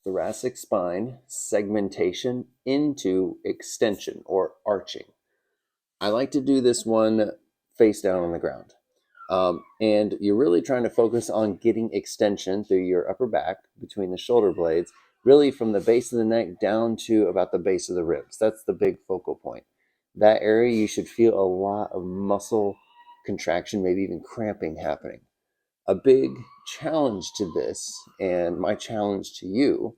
thoracic spine segmentation into extension or arching. I like to do this one face down on the ground. And you're really trying to focus on getting extension through your upper back between the shoulder blades, really from the base of the neck down to about the base of the ribs. That's the big focal point. That area, you should feel a lot of muscle contraction, maybe even cramping happening. A big challenge to this, and my challenge to you,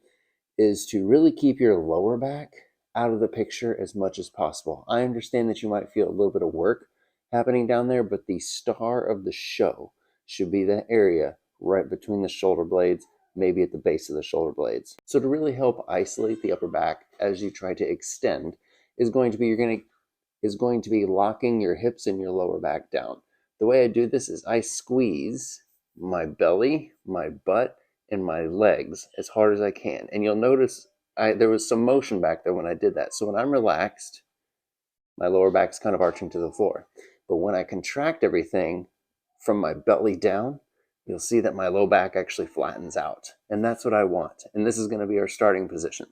is to really keep your lower back out of the picture as much as possible. I understand that you might feel a little bit of work happening down there, but the star of the show should be the area right between the shoulder blades, maybe at the base of the shoulder blades. So to really help isolate the upper back as you try to extend is going to be locking your hips and your lower back down. The way I do this is I squeeze my belly, my butt, and my legs as hard as I can. And you'll notice there was some motion back there when I did that. So when I'm relaxed, my lower back's kind of arching to the floor. But when I contract everything from my belly down, you'll see that my low back actually flattens out. And that's what I want. And this is going to be our starting position.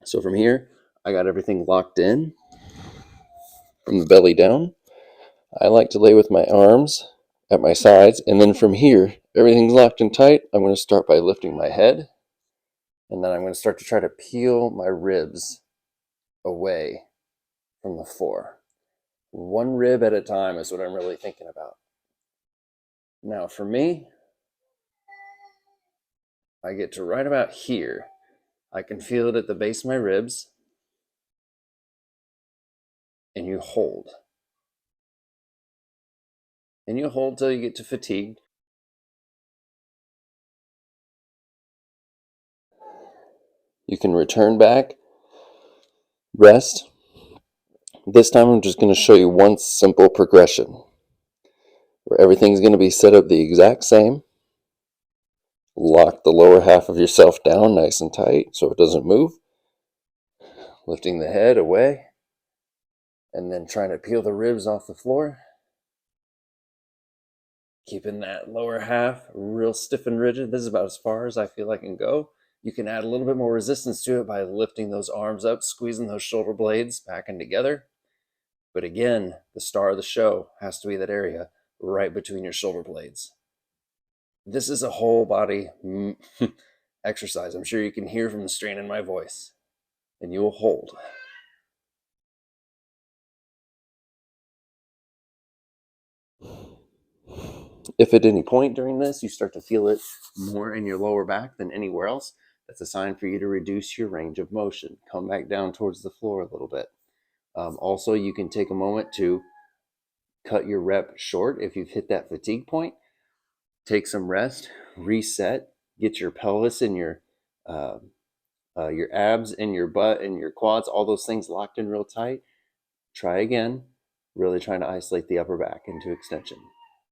So from here, I got everything locked in from the belly down. I like to lay with my arms at my sides, and then from here, everything's locked and tight. I'm going to start by lifting my head, and then I'm going to start to try to peel my ribs away from the floor. One rib at a time is what I'm really thinking about. Now for me, I get to right about here. I can feel it at the base of my ribs, and you hold. And you hold till you get to fatigue. You can return back, rest. This time I'm just going to show you one simple progression where everything's going to be set up the exact same. Lock the lower half of yourself down nice and tight so it doesn't move. Lifting the head away and then trying to peel the ribs off the floor. Keeping that lower half real stiff and rigid. This is about as far as I feel I can go. You can add a little bit more resistance to it by lifting those arms up, squeezing those shoulder blades back in together. But again, the star of the show has to be that area right between your shoulder blades. This is a whole body exercise. I'm sure you can hear from the strain in my voice. And you will hold. If at any point during this you start to feel it more in your lower back than anywhere else, that's a sign for you to reduce your range of motion. Come back down towards the floor a little bit. Also, you can take a moment to cut your rep short if you've hit that fatigue point. Take some rest, reset, get your pelvis and your abs and your butt and your quads, all those things locked in real tight. Try again, really trying to isolate the upper back into extension.